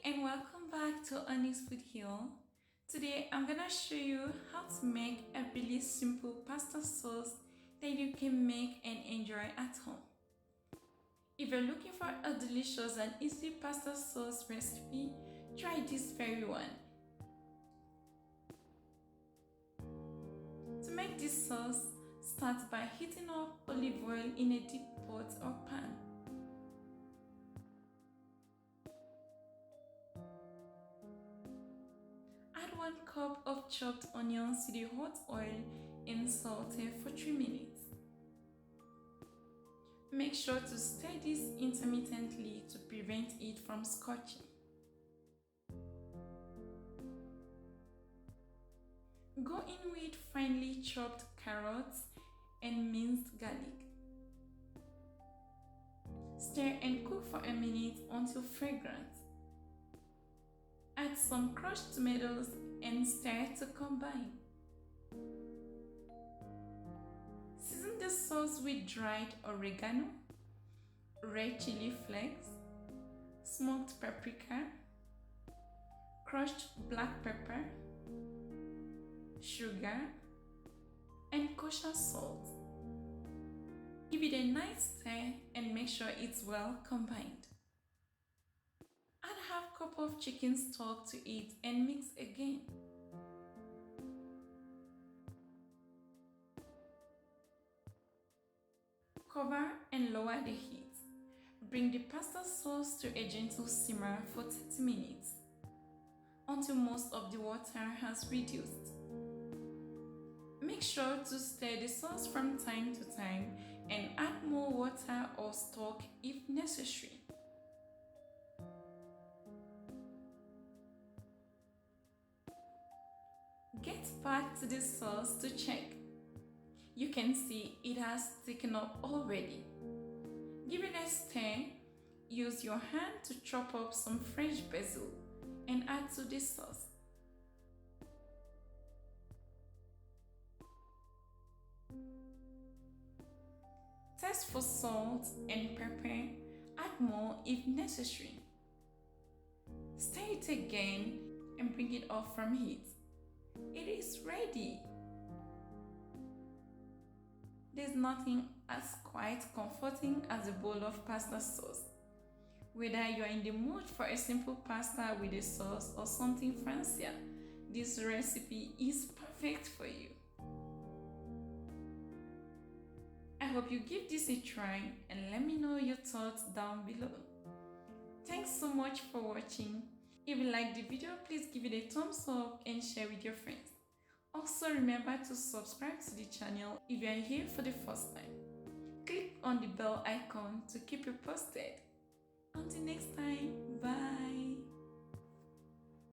and welcome back to Honey's Food Hill. Today I'm gonna show you how to make a really simple pasta sauce that you can make and enjoy at home. If you're looking for a delicious and easy pasta sauce recipe, try this very one. To make this sauce, start by heating up olive oil in a deep pot or pan. Add 1 cup of chopped onions to the hot oil and saute for 3 minutes. Make sure to stir this intermittently to prevent it from scorching. Go in with finely chopped carrots and minced garlic. Stir and cook for a minute until fragrant. Add some crushed tomatoes and stir to combine. Season the sauce with dried oregano, red chili flakes, smoked paprika, crushed black pepper, sugar, and kosher salt. Give it a nice stir and make sure it's well combined. Add half cup of chicken stock to it and mix again. Cover and lower the heat. Bring the pasta sauce to a gentle simmer for 30 minutes until most of the water has reduced. Make sure to stir the sauce from time to time and add more water or stock if necessary. Get back to the sauce to check. You can see it has thickened up already. Give it a stir. Use your hand to chop up some fresh basil and add to the sauce. Test for salt and pepper. Add more if necessary. Stir it again and bring it off from heat. It is ready. There's nothing as quite comforting as a bowl of pasta sauce. Whether you're in the mood for a simple pasta with a sauce or something fancier, this recipe is perfect for you. I hope you give this a try and let me know your thoughts down below. Thanks so much for watching. If you liked the video, please give it a thumbs up and share with your friends. Also remember to subscribe to the channel if you are here for the first time. Click on the bell icon to keep you posted. Until next time, bye!